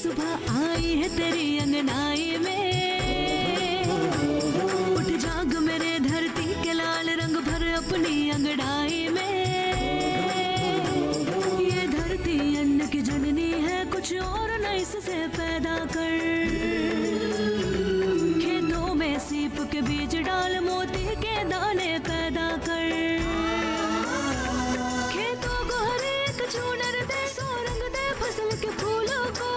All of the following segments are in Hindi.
सुबह आई है तेरी अंगनाई में, उठ जाग मेरे धरती के लाल रंग भर अपनी अंगड़ाई में। ये धरती अन्न की जननी है, कुछ और न इससे पैदा कर। खेतों में सीप के बीज डाल, मोती के दाने पैदा कर। खेतों को हर एक चूनर दे, सोरंग दे फसल के फूलों को।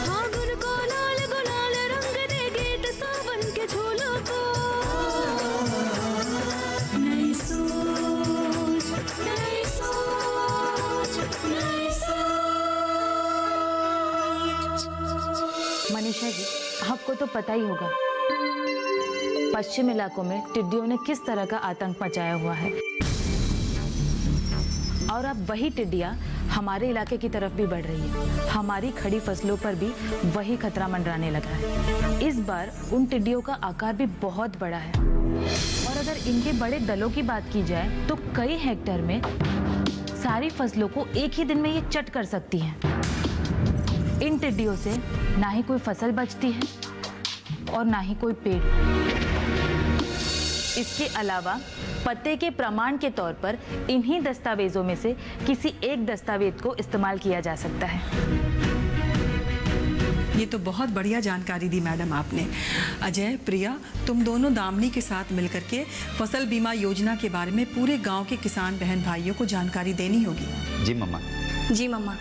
फागुन को लाल गुलाल रंग दे, गीत सावन के झूलों को। नई सोच, नई सोच, नई सोच। मनीषा जी, आपको तो पता ही होगा पश्चिम इलाकों में टिड्डियों ने किस तरह का आतंक मचाया हुआ है, और अब वही टिड्डियां हमारे इलाके की तरफ भी बढ़ रही है। हमारी खड़ी फसलों पर भी वही खतरा मंडराने लगा है। इस बार उन टिड्डियों का आकार भी बहुत बड़ा है, और अगर इनके बड़े दलों की बात की जाए तो कई हेक्टेयर में सारी फसलों को एक ही दिन में ये चट कर सकती हैं। इन टिड्डियों से ना ही कोई फसल बचती है और ना ही कोई पेड़। इसके अलावा पते के प्रमाण के तौर पर इन्हीं दस्तावेजों में से किसी एक दस्तावेज को इस्तेमाल किया जा सकता है। ये तो बहुत बढ़िया जानकारी दी मैडम आपने। अजय, प्रिया, तुम दोनों दामिनी के साथ मिलकर के फसल बीमा योजना के बारे में पूरे गांव के किसान बहन भाइयों को जानकारी देनी होगी। जी मम्मा। जी मम्मा।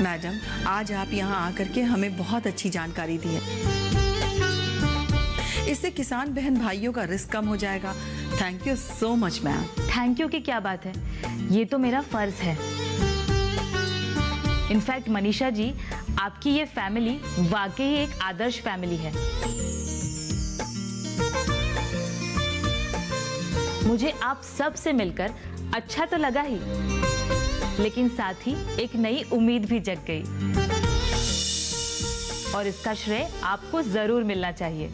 मैडम, आज आप यहाँ आकर के हमें बहुत अच्छी जानकारी दी है। इससे किसान बहन भाइयों का रिस्क कम हो जाएगा। Thank you so much ma'am. Thank you की क्या बात है, ये तो मेरा फर्ज है। इनफैक्ट मनीषा जी, आपकी ये फैमिली वाकई एक आदर्श फैमिली है। मुझे आप सब से मिलकर अच्छा तो लगा ही, लेकिन साथ ही एक नई उम्मीद भी जग गई, और इसका श्रेय आपको जरूर मिलना चाहिए।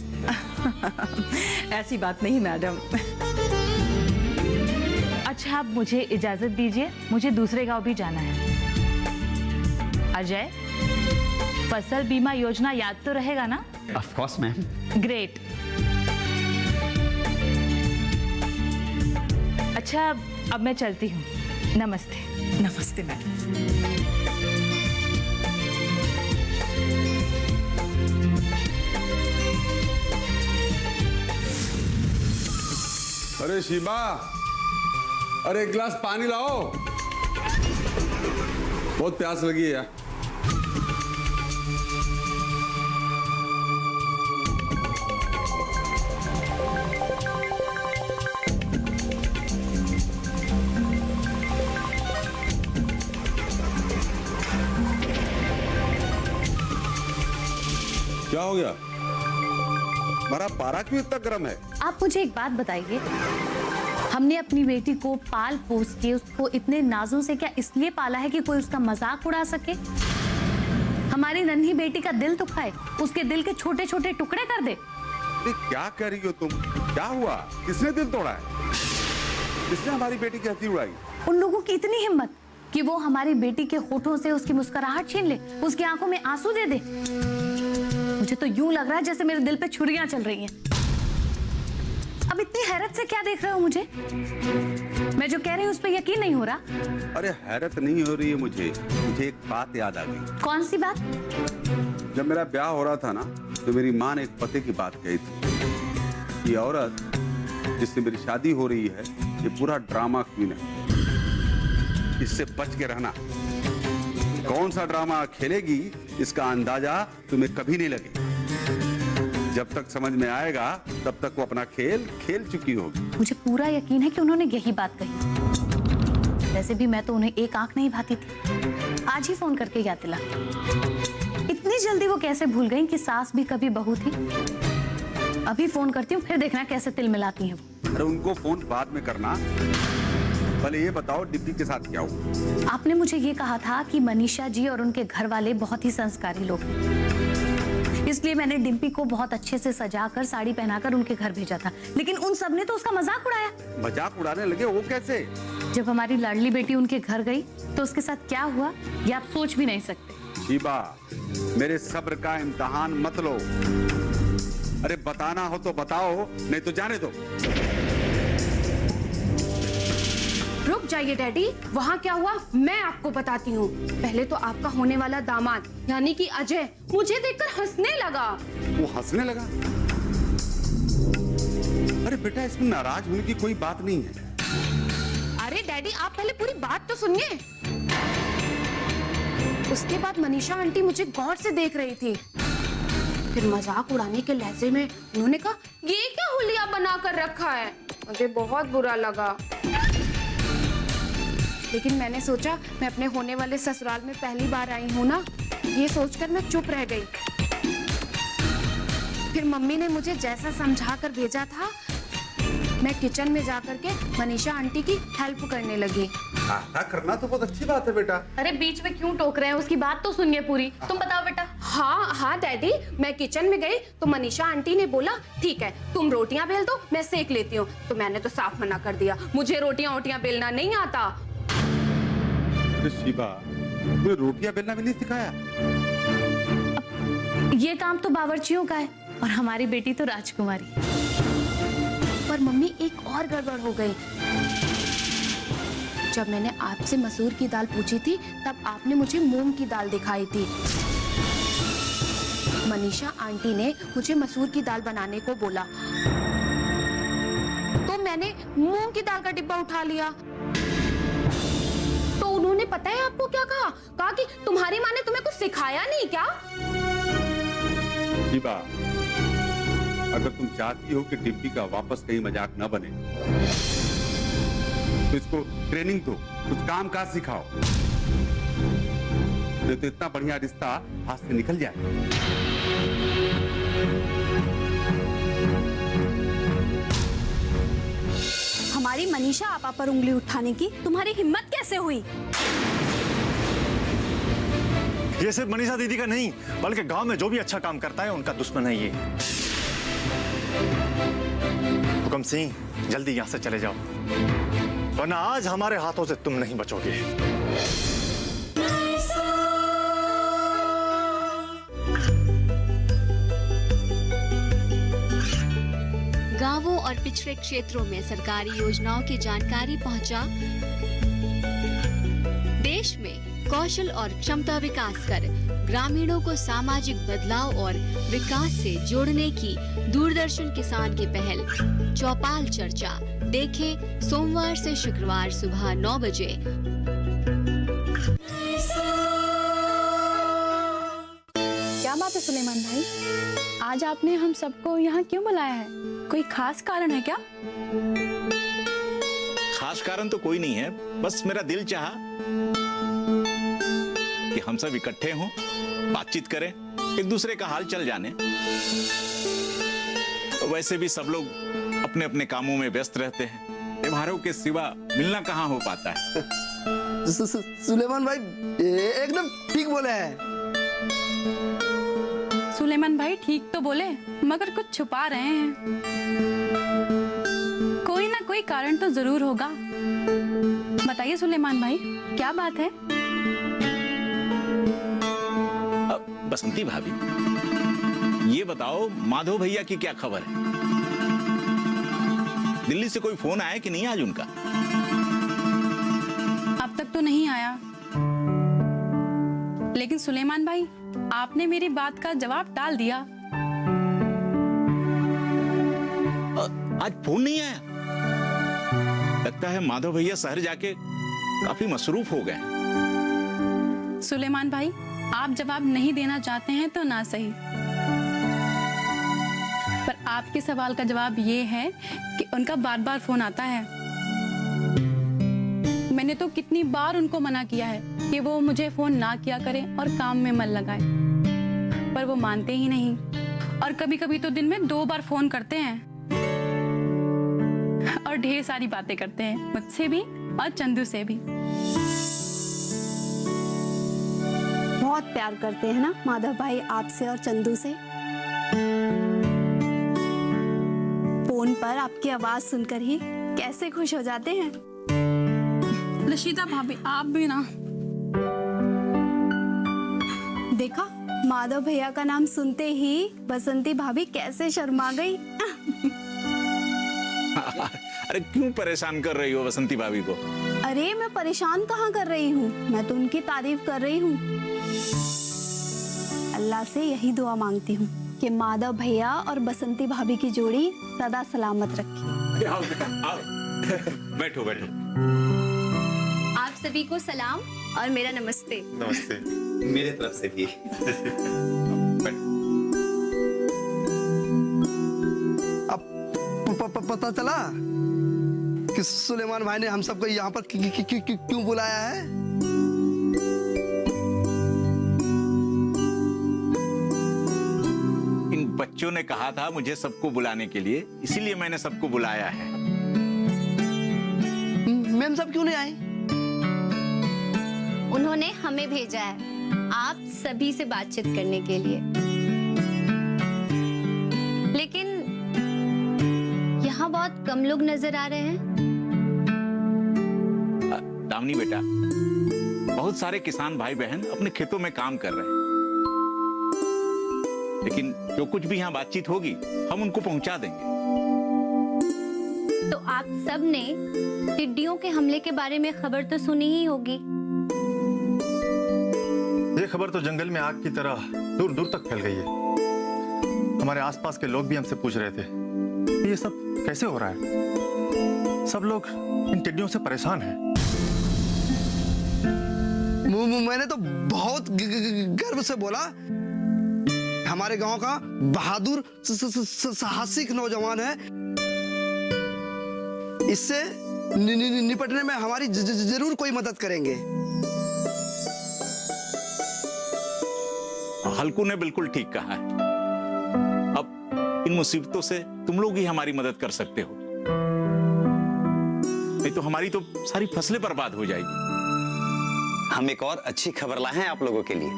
ऐसी बात नहीं मैडम। अच्छा, आप मुझे इजाजत दीजिए, मुझे दूसरे गांव भी जाना है। अजय, फसल बीमा योजना याद तो रहेगा ना? Of course ma'am. ग्रेट। अच्छा, अब मैं चलती हूँ। नमस्ते। नमस्ते मैडम। अरे शिबा, अरे एक गिलास पानी लाओ, बहुत प्यास लगी है यार। क्या हो गया? हमारा पारा क्यों इतना गर्म है? आप मुझे एक बात बताइए, हमने अपनी बेटी को पाल पोस के उसको इतने नाजों से क्या इसलिए पाला है कि कोई उसका मजाक उड़ा सके? हमारी नन्ही बेटी का दिल दुखाए, उसके दिल के छोटे छोटे टुकड़े कर दे? क्या कह रही हो तुम? क्या हुआ? किसने दिल तोड़ा है? किसने हमारी बेटी की हंसी उड़ाई? उन लोगों की इतनी हिम्मत कि वो हमारी बेटी के होठों से उसकी मुस्कुराहट छीन ले, उसकी आंखों में आंसू दे दे। मुझे तो यूं लग रहा है जैसे मेरे दिल पे छुरियां चल रही हैं। अब इतनी हैरत से क्या देख रहे हो मुझे? मैं जो कह रही हूँ उस पर यकीन नहीं हो रहा? अरे हैरत नहीं हो रही है मुझे एक बात याद आ गई। कौन सी बात? जब मेरा ब्याह हो रहा था ना, तो मेरी माँ ने एक पते की बात कही थी। ये औरत जिससे मेरी शादी हो रही है, ये पूरा ड्रामा क्वीन है, इससे बच के रहना। कौन सा ड्रामा खेलेगी इसका अंदाजा तुम्हें कभी नहीं लगेगा। जब तक समझ में आएगा तब तक वो अपना खेल खेल चुकी होगी। मुझे पूरा यकीन है कि उन्होंने यही बात कही। वैसे भी मैं तो उन्हें एक आंख नहीं भाती थी, आज ही फोन करके याद दिला। इतनी जल्दी वो कैसे भूल गई कि सास भी कभी बहू थी? अभी फोन करती हूँ, फिर देखना कैसे तिल मिलाती हैं वो। अरे उनको फोन बाद में करना, पहले ये बताओ डिप्टी के साथ क्या हुआ? आपने मुझे ये कहा था कि मनीषा जी और उनके घर वाले बहुत ही संस्कारी लोग हैं, इसलिए मैंने डिम्पी को बहुत अच्छे से सजाकर साड़ी पहनाकर उनके घर भेजा था, लेकिन उन सब ने तो उसका मजाक उड़ाया। मजाक उड़ाने लगे? वो कैसे? जब हमारी लाडली बेटी उनके घर गई तो उसके साथ क्या हुआ ये आप सोच भी नहीं सकते। शीबा, मेरे सब्र का इम्तिहान मत लो। अरे बताना हो तो बताओ, नहीं तो जाने दो। रुक जाइए डैडी, वहाँ क्या हुआ मैं आपको बताती हूँ। पहले तो आपका होने वाला दामाद यानी कि अजय मुझे देखकर हंसने लगा। वो हंसने लगा? अरे बेटा, इसमें नाराज होने की कोई बात नहीं है। अरे डैडी, आप पहले पूरी बात तो सुनिए। उसके बाद मनीषा आंटी मुझे गौर से देख रही थी। फिर मजाक उड़ाने के लहजे में उन्होंने कहा, ये क्या हुलिया बना कर रखा है। मुझे बहुत बुरा लगा, लेकिन मैंने सोचा मैं अपने होने वाले ससुराल में पहली बार आई हूँ ना, ये सोचकर मैं चुप रह गई। फिर मम्मी ने मुझे जैसा समझा कर भेजा था, मैं किचन में जाकर के मनीषा आंटी की हेल्प करने लगी। ऐसा करना तो बहुत अच्छी बात है बेटा। अरे बीच में क्यों टोक रहे हैं, उसकी बात तो सुनिए पूरी। तुम बताओ बेटा। हाँ डैडी, मैं किचन में गई तो मनीषा आंटी ने बोला, ठीक है तुम रोटियां बेल दो, मैं सेक लेती हूँ। तो मैंने तो साफ मना कर दिया, मुझे रोटियां बेलना नहीं आता। अरे शीबा, तुम्हें रोटियां बेलना भी नहीं सिखाया? ये काम तो बावर्चियों का है और हमारी बेटी तो राजकुमारी। पर मम्मी एक और गड़बड़ हो गई। जब मैंने आपसे मसूर की दाल पूछी थी, तब आपने मुझे मूंग की दाल दिखाई थी। मनीषा आंटी ने मुझे मसूर की दाल बनाने को बोला, तो मैंने मूंग की दाल का डिब्बा उठा लिया। तो उन्होंने पता है आपको क्या कहा? कहा कि तुम्हारी माँ ने तुम्हें कुछ सिखाया नहीं क्या? शीबा, अगर तुम चाहती हो कि डिब्बी का वापस कहीं मजाक न बने, तो इसको ट्रेनिंग दो, कुछ काम काज सिखाओ, नहीं तो इतना बढ़िया रिश्ता हाथ से निकल जाए। हमारी मनीषा आपा पर उंगली उठाने की तुम्हारी हिम्मत कैसे हुई? ये सिर्फ मनीषा दीदी का नहीं, बल्कि गांव में जो भी अच्छा काम करता है उनका दुश्मन है ये। हुकम सिंह, जल्दी यहां से चले जाओ, वरना आज हमारे हाथों से तुम नहीं बचोगे। गांवों और पिछड़े क्षेत्रों में सरकारी योजनाओं की जानकारी पहुंचा। देश में कौशल और क्षमता विकास कर ग्रामीणों को सामाजिक बदलाव और विकास से जोड़ने की दूरदर्शन किसान की पहल चौपाल चर्चा देखें सोमवार से शुक्रवार सुबह 9 बजे। क्या बात है सुलेमान भाई, आज आपने हम सबको यहाँ क्यों बुलाया है? कोई खास कारण है क्या? खास कारण तो कोई नहीं है, बस मेरा दिल चाहा कि हम सब इकट्ठे हों, बातचीत करें, एक दूसरे का हाल चल जाने। वैसे भी सब लोग अपने अपने कामों में व्यस्त रहते हैं, त्योहारों के सिवा मिलना कहाँ हो पाता है। सुलेमान भाई एकदम ठीक बोले हैं। सुलेमान भाई ठीक तो बोले, मगर कुछ छुपा रहे हैं। कोई ना कोई कारण तो जरूर होगा। बताइए सुलेमान भाई, क्या बात है? बसंती भाभी, ये बताओ माधव भैया की क्या खबर है? दिल्ली से कोई फोन आया कि नहीं आज उनका? अब तक तो नहीं आया, लेकिन सुलेमान भाई आपने मेरी बात का जवाब टाल दिया। आज फोन नहीं आया? लगता है माधव भैया शहर जाके काफी मसरूफ हो गए। सुलेमान भाई, आप जवाब नहीं देना चाहते हैं तो ना सही, पर आपके सवाल का जवाब ये है कि उनका बार बार फोन आता है। मैंने तो कितनी बार उनको मना किया है कि वो मुझे फोन ना किया करें और काम में मन लगाए, पर वो मानते ही नहीं, और कभी कभी तो दिन में 2 बार फोन करते हैं और ढेर सारी बातें करते हैं, मुझसे भी और चंदू से भी। बहुत प्यार करते हैं ना माधव भाई आपसे और चंदू से। फोन पर आपकी आवाज सुनकर ही कैसे खुश हो जाते हैं। लशिता भाभी, आप भी ना। देखा, माधव भैया का नाम सुनते ही बसंती भाभी कैसे शर्मा गई। अरे क्यों परेशान कर रही हो बसंती भाभी को? अरे मैं परेशान कहाँ कर रही हूँ, मैं तो उनकी तारीफ कर रही हूँ। अल्लाह से यही दुआ मांगती हूँ कि माधव भैया और बसंती भाभी की जोड़ी सदा सलामत रखे। आओ, आओ। बैठो बैठो। आप सभी को सलाम और मेरा नमस्ते। नमस्ते। मेरे तरफ से भी। अब पता चला कि सुलेमान भाई ने हम सबको यहाँ पर क्यों बुलाया है? इन बच्चों ने कहा था मुझे सबको बुलाने के लिए, इसीलिए मैंने सबको बुलाया है। मैम सब क्यों नहीं आई? उन्होंने हमें भेजा है आप सभी से बातचीत करने के लिए, लेकिन यहाँ बहुत कम लोग नजर आ रहे हैं। दामिनी बेटा, बहुत सारे किसान भाई बहन अपने खेतों में काम कर रहे हैं, लेकिन जो कुछ भी यहाँ बातचीत होगी हम उनको पहुंचा देंगे। तो आप सब ने टिड्डियों के हमले के बारे में खबर तो सुनी ही होगी। ये खबर तो जंगल में आग की तरह दूर दूर तक फैल गई है। हमारे आसपास के लोग भी हमसे पूछ रहे थे ये सब कैसे हो रहा है। सब लोग इन टिड्डियों से परेशान हैं। मैंने तो बहुत गर्व से बोला, हमारे गांव का बहादुर साहसिक नौजवान है, इससे निपटने में हमारी जरूर कोई मदद करेंगे। हल्कू ने बिल्कुल ठीक कहा है। अब इन मुसीबतों से तुम लोग ही हमारी मदद कर सकते हो, नहीं तो हमारी तो सारी फसलें बर्बाद हो जाएगी। हम एक और अच्छी खबर लाए हैं आप लोगों के लिए।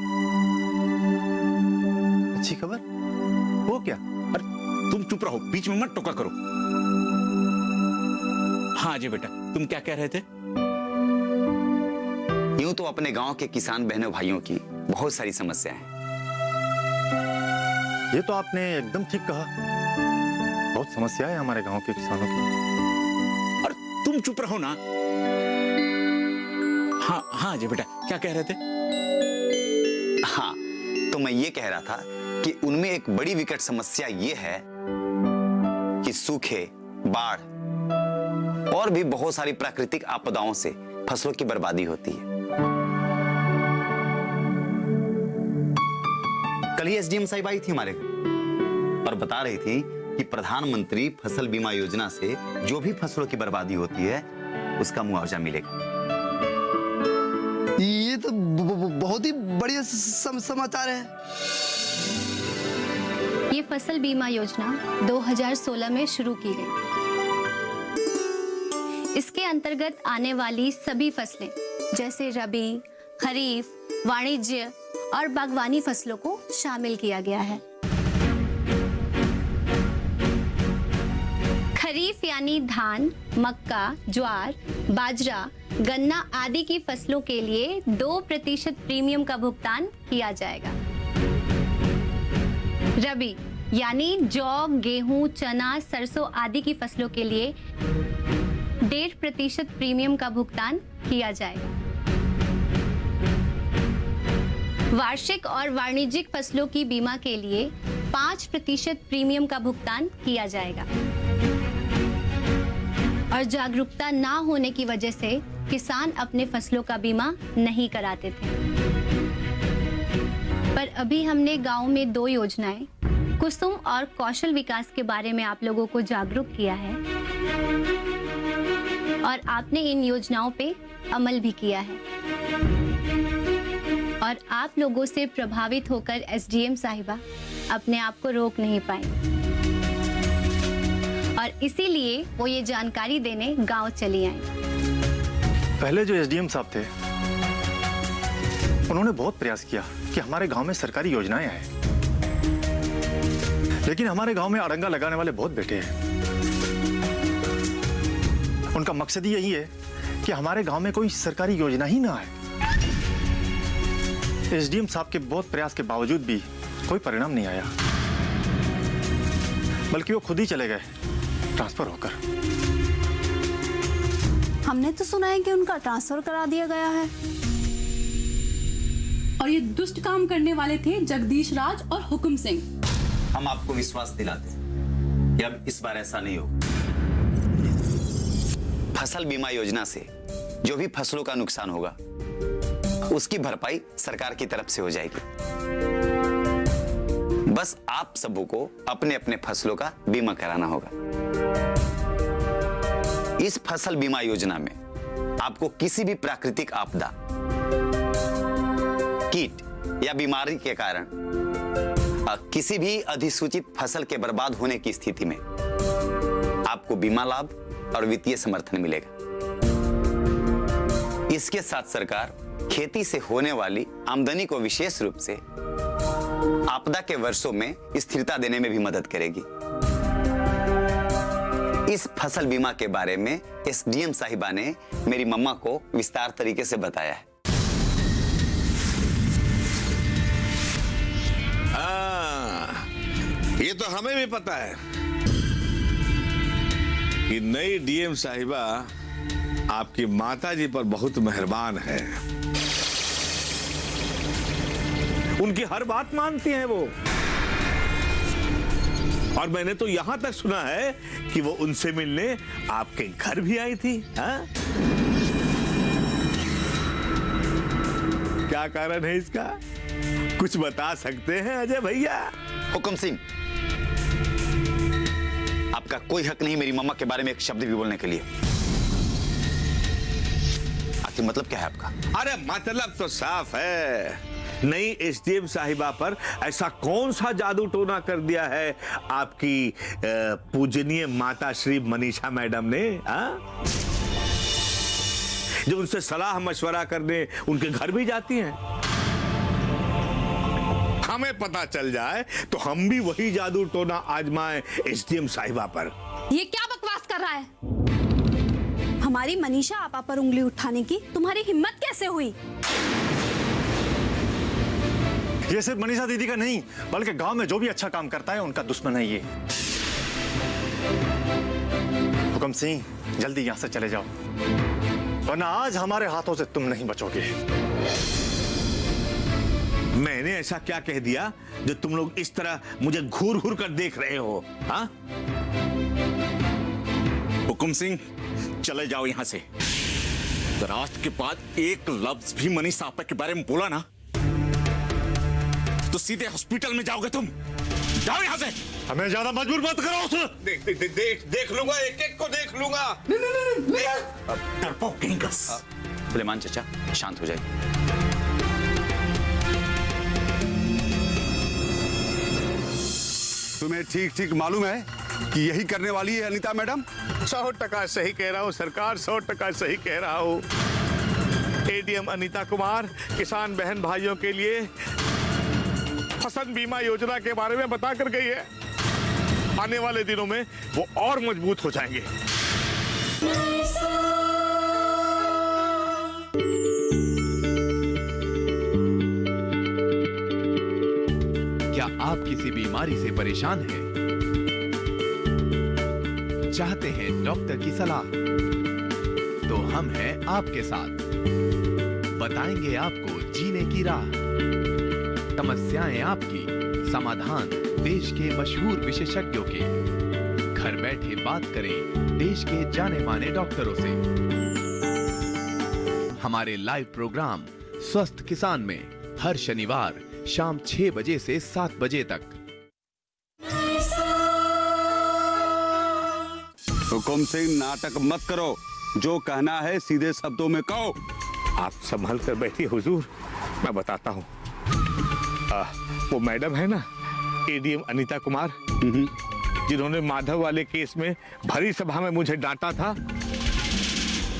अच्छी खबर? वो क्या? अरे तुम चुप रहो, बीच में मत टोका करो। हाँ अजय बेटा, तुम क्या कह रहे थे? यूं तो अपने गांव के किसान बहनों भाइयों की बहुत सारी समस्या है। ये तो आपने एकदम ठीक कहा, बहुत समस्या है हमारे गांव के किसानों की। और तुम चुप रहो ना। हाँ हाँ अजय बेटा, क्या कह रहे थे? हाँ, तो मैं ये कह रहा था कि उनमें एक बड़ी विकट समस्या ये है कि सूखे, बाढ़ और भी बहुत सारी प्राकृतिक आपदाओं से फसलों की बर्बादी होती है। कल ही एसडीएम साहिब आई थी हमारे घर और बता रही थी कि प्रधानमंत्री फसल बीमा योजना से जो भी फसलों की बर्बादी होती है उसका मुआवजा मिलेगा। ये तो बहुत ही बढ़िया समाचार है। ये फसल बीमा योजना 2016 में शुरू की गई। इसके अंतर्गत आने वाली सभी फसलें जैसे रबी, खरीफ, वाणिज्य और बागवानी फसलों को शामिल किया गया है। खरीफ यानी धान, मक्का, ज्वार, बाजरा, गन्ना आदि की फसलों के लिए 2% प्रीमियम का भुगतान किया जाएगा। रबी यानी जौ, गेहूं, चना, सरसों आदि की फसलों के लिए 1.5% प्रीमियम का भुगतान किया जाएगा। वार्षिक और वाणिज्यिक फसलों की बीमा के लिए 5% प्रीमियम का भुगतान किया जाएगा। और जागरूकता ना होने की वजह से किसान अपने फसलों का बीमा नहीं कराते थे। पर अभी हमने गांव में 2 योजनाएं, कुसुम और कौशल विकास के बारे में आप लोगों को जागरूक किया है और आपने इन योजनाओं पे अमल भी किया है। और आप लोगों से प्रभावित होकर एसडीएम साहिबा अपने आप को रोक नहीं पाई और इसीलिए वो ये जानकारी देने गांव चली आई। पहले जो एसडीएम साहब थे उन्होंने बहुत प्रयास किया कि हमारे गांव में सरकारी योजनाएं आए, लेकिन हमारे गांव में अड़ंगा लगाने वाले बहुत बैठे हैं। उनका मकसद यही है कि हमारे गांव में कोई सरकारी योजना ही ना आए। एसडीएम साहब के बहुत प्रयास के बावजूद भी कोई परिणाम नहीं आया, बल्कि वो खुद ही चले गए ट्रांसफर होकर। हमने तो सुना है कि उनका ट्रांसफर करा दिया गया है। और ये दुष्ट काम करने वाले थे जगदीश राज और हुकुम सिंह। हम आपको विश्वास दिलाते हैं कि अब इस बार ऐसा नहीं होगा। फसल बीमा योजना से जो भी फसलों का नुकसान होगा उसकी भरपाई सरकार की तरफ से हो जाएगी। बस आप सबों को अपने अपने फसलों का बीमा कराना होगा। इस फसल बीमा योजना में आपको किसी भी प्राकृतिक आपदा, कीट या बीमारी के कारण किसी भी अधिसूचित फसल के बर्बाद होने की स्थिति में आपको बीमा लाभ और वित्तीय समर्थन मिलेगा। इसके साथ सरकार खेती से होने वाली आमदनी को विशेष रूप से आपदा के वर्षों में स्थिरता देने में भी मदद करेगी। इस फसल बीमा के बारे में एसडीएम साहिबा ने मेरी मम्मा को विस्तार तरीके से बताया है। ये तो हमें भी पता है कि नई डीएम साहिबा आपकी माताजी पर बहुत मेहरबान है। उनकी हर बात मानती हैं वो। और मैंने तो यहां तक सुना है कि वो उनसे मिलने आपके घर भी आई थी। हाँ? क्या कारण है इसका? कुछ बता सकते हैं अजय भैया? हुकुम सिंह, आपका कोई हक नहीं मेरी मम्मा के बारे में एक शब्द भी बोलने के लिए। आखिर मतलब क्या है आपका? अरे मतलब तो साफ है, नई एसडीएम साहिबा पर ऐसा कौन सा जादू टोना कर दिया है आपकी पूजनीय माता श्री मनीषा मैडम ने, जो उनसे सलाह मशवरा करने उनके घर भी जाती हैं। हमें पता चल जाए तो हम भी वही जादू टोना आजमाएं एसडीएम साहिबा पर। ये क्या बकवास कर रहा है? हमारी मनीषा आपा पर उंगली उठाने की तुम्हारी हिम्मत कैसे हुई? ये सिर्फ मनीषा दीदी का नहीं, बल्कि गांव में जो भी अच्छा काम करता है उनका दुश्मन है ये। हुकुम सिंह, जल्दी यहां से चले जाओ, वरना आज हमारे हाथों से तुम नहीं बचोगे। मैंने ऐसा क्या कह दिया जो तुम लोग इस तरह मुझे घूर घूर कर देख रहे हो? हाँ? हुकुम सिंह, चले जाओ यहां से। अगर आज के बाद एक लफ्ज भी मनीषा आपा के बारे में बोला ना तो सीधे हॉस्पिटल में जाओगे तुम। जाओ यहां से। हमें ज्यादा मजबूर मत करो उसे। देख लूंगा, एक एक को देख लूंगा। डरपोक किंगस। सुलेमान चाचा, शांत हो जाइए। तुम्हें ठीक ठीक मालूम है कि यही करने वाली है अनीता मैडम? 100% सही कह रहा हूँ सरकार, 100% सही कह रहा हूँ। एडीएम अनीता कुमार किसान बहन भाइयों के लिए फसल बीमा योजना के बारे में बता कर गई है। आने वाले दिनों में वो और मजबूत हो जाएंगे। क्या आप किसी बीमारी से परेशान हैं? चाहते हैं डॉक्टर की सलाह? तो हम हैं आपके साथ, बताएंगे आपको जीने की राह। समस्याएं आपकी, समाधान देश के मशहूर विशेषज्ञों के। घर बैठे बात करें देश के जाने माने डॉक्टरों से। हमारे लाइव प्रोग्राम स्वस्थ किसान में हर शनिवार शाम 6 बजे से 7 बजे तक। हुकुम सिंह, नाटक मत करो, जो कहना है सीधे शब्दों में कहो। आप संभल कर बैठिए हुजूर, मैं बताता हूँ। वो मैडम है ना एडीएम अनीता कुमार, जिन्होंने माधव वाले केस में भरी सभा में मुझे डांटा था,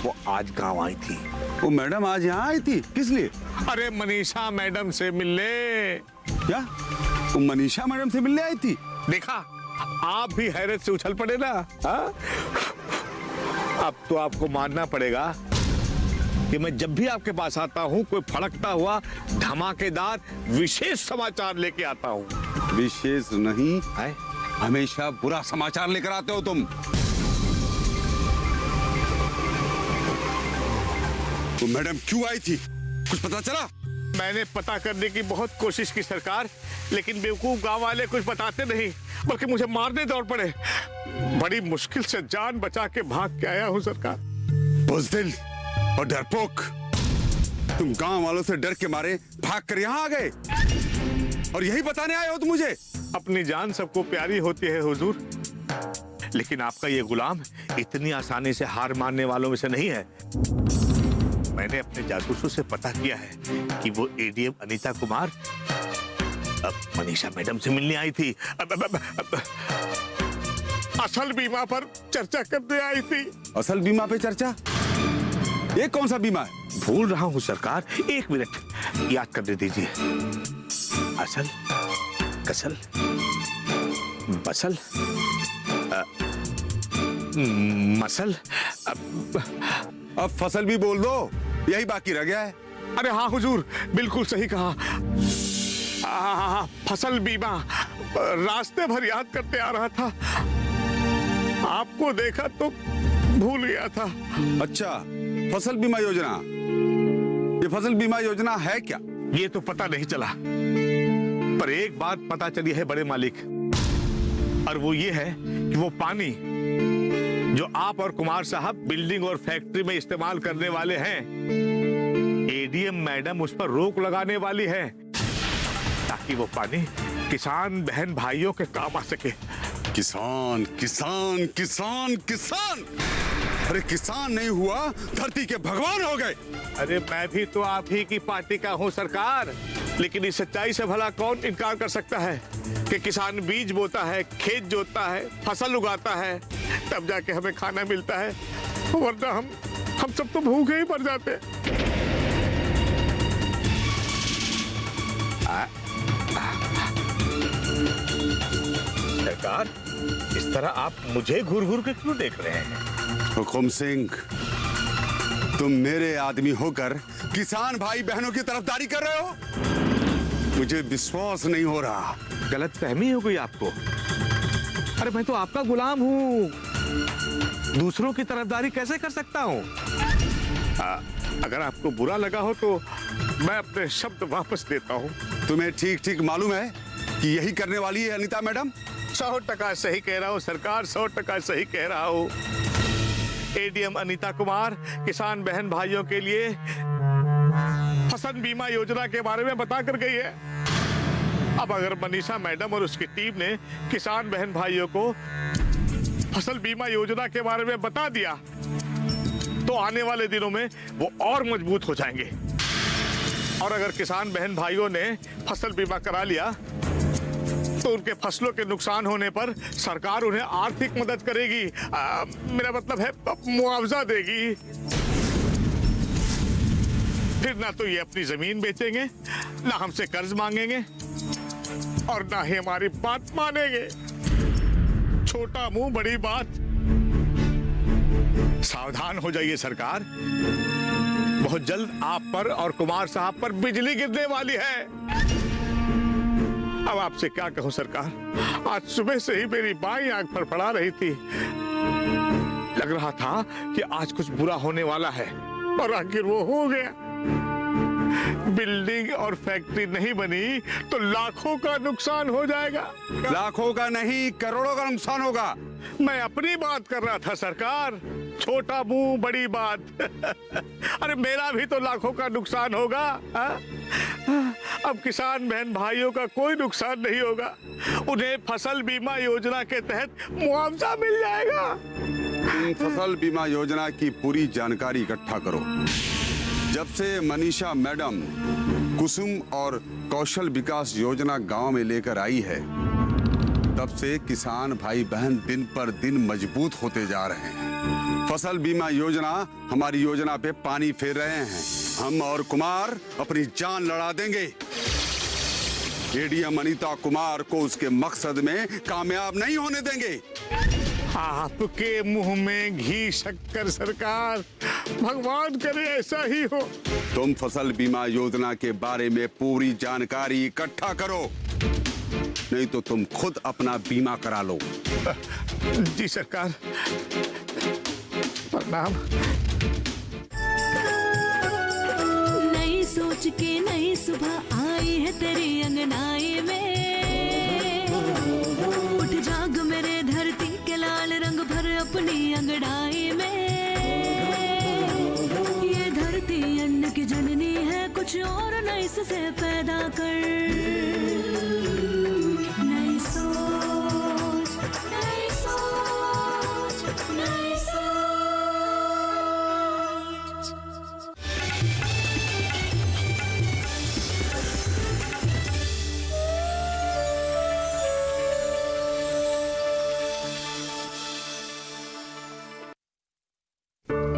वो आज गांव आई थी। वो मैडम आज यहाँ आई थी? किस लिए? अरे मनीषा मैडम से मिलने। क्या वो मनीषा मैडम से मिलने आई थी? देखा, आप भी हैरत से उछल पड़े ना। अब तो आपको मानना पड़ेगा कि मैं जब भी आपके पास आता हूँ कोई फड़कता हुआ धमाकेदार विशेष समाचार लेके आता हूँ। विशेष नहीं है, हमेशा बुरा समाचार लेकर आते हो तुम। तो मैडम क्यों आई थी, कुछ पता चला? मैंने पता करने की बहुत कोशिश की सरकार, लेकिन बेवकूफ गांव वाले कुछ बताते नहीं, बल्कि मुझे मारने दौड़ पड़े। बड़ी मुश्किल से जान बचा के भाग के आया हूँ सरकार। बुज़दिल और डरपोक, तुम गांव वालों से डर के मारे भाग कर यहाँ आ गए और यही बताने आए हो तुम मुझे? अपनी जान सबको प्यारी होती है हुजूर, लेकिन आपका ये गुलाम इतनी आसानी से हार मानने वालों में से नहीं है। मैंने अपने जासूसों से पता किया है कि वो एडीएम अनीता कुमार अब मनीषा मैडम से मिलने आई थी। असल बीमा पर चर्चा करने आई थी। असल बीमा पे चर्चा? ये कौन सा बीमा है? भूल रहा हूँ सरकार, 1 मिनट याद करने दीजिए। असल, कसल, बसल, मसल, अब फसल भी बोल दो, यही बाकी रह गया है। अरे हाँ हुजूर, बिल्कुल सही कहा। फसल बीमा। रास्ते भर याद करते आ रहा था, आपको देखा तो भूल गया था। अच्छा, फसल बीमा योजना। ये फसल बीमा योजना है क्या? ये तो पता नहीं चला, पर एक बात पता चली है बड़े मालिक, और वो ये है कि वो पानी जो आप और कुमार साहब बिल्डिंग और फैक्ट्री में इस्तेमाल करने वाले हैं, एडीएम मैडम उस पर रोक लगाने वाली है, ताकि वो पानी किसान बहन भाइयों के काम आ सके। किसान किसान किसान किसान, अरे किसान नहीं हुआ, धरती के भगवान हो गए। अरे मैं भी तो आप ही की पार्टी का हूँ सरकार, लेकिन इस सच्चाई से भला कौन इनकार कर सकता है कि किसान बीज बोता है, खेत जोतता है, फसल उगाता है, तब जाके हमें खाना मिलता है, वरना हम सब तो भूखे ही मर जाते। सरकार, इस तरह आप मुझे घूर घूर के क्यों देख रहे हैं? हुकुम सिंह, तुम मेरे आदमी होकर किसान भाई बहनों की तरफदारी कर रहे हो? मुझे विश्वास नहीं हो रहा। गलत फहमी हो गई आपको। अरे मैं तो आपका गुलाम हूँ, दूसरों की तरफदारी कैसे कर सकता हूँ? अगर आपको बुरा लगा हो तो मैं अपने शब्द वापस देता हूँ। तुम्हें ठीक ठीक मालूम है कि यही करने वाली है अनीता मैडम? 100% सही कह रहा हूँ सरकार, 100% सही कह रहा हूँ। एडीएम अनीता कुमार किसान बहन भाइयों के लिए फसल बीमा योजना के बारे में बता कर गई है। अब अगर मनीषा मैडम और उसकी टीम ने किसान बहन भाइयों को फसल बीमा योजना के बारे में बता दिया, तो आने वाले दिनों में वो और मजबूत हो जाएंगे। और अगर किसान बहन भाइयों ने फसल बीमा करा लिया, तो उनके फसलों के नुकसान होने पर सरकार उन्हें आर्थिक मदद करेगी, मेरा मतलब है मुआवजा देगी। फिर ना तो ये अपनी जमीन बेचेंगे, ना हमसे कर्ज मांगेंगे, और ना ही हमारी बात मानेंगे। छोटा मुंह बड़ी बात। सावधान हो जाइए सरकार, बहुत जल्द आप पर और कुमार साहब पर बिजली गिरने वाली है। अब आपसे क्या कहूं सरकार, आज सुबह से ही मेरी बाईं आंख फड़फड़ा रही थी। लग रहा था कि आज कुछ बुरा होने वाला है, और आखिर वो हो गया। बिल्डिंग और फैक्ट्री नहीं बनी तो लाखों का नुकसान हो जाएगा। लाखों का नहीं, करोड़ों का नुकसान होगा। मैं अपनी बात कर रहा था सरकार, छोटा मुंह बड़ी बात। अरे मेरा भी तो लाखों का नुकसान होगा। अब किसान बहन भाइयों का कोई नुकसान नहीं होगा, उन्हें फसल बीमा योजना के तहत मुआवजा मिल जाएगा। फसल बीमा योजना की पूरी जानकारी इकट्ठा करो। जब से मनीषा मैडम कुसुम और कौशल विकास योजना गांव में लेकर आई है, तब से किसान भाई बहन दिन पर दिन मजबूत होते जा रहे हैं। फसल बीमा योजना हमारी योजना पे पानी फेर रहे हैं। हम और कुमार अपनी जान लड़ा देंगे। एडीएम अनीता कुमार को उसके मकसद में कामयाब नहीं होने देंगे। आपके मुंह में घी शक्कर सरकार, भगवान करे ऐसा ही हो। तुम फसल बीमा योजना के बारे में पूरी जानकारी इकट्ठा करो, नहीं तो तुम खुद अपना बीमा करा लो। जी सरकार, प्रणाम। नई सोच के नई सुबह आई है तेरी अंगनाई में, उठ जाग मेरे धरती के लाल रंग भर अपनी अंगड़ाई में। ये धरती अन्न की जननी है, कुछ और नई से पैदा कर। नई सोच, नई सोच, नई सोच।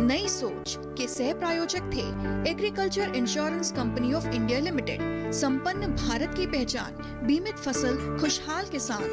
नई सोच के सह प्रायोजक थे agriculture insurance company of India limited. संपन्न भारत की पहचान, बीमित फसल खुशहाल किसान।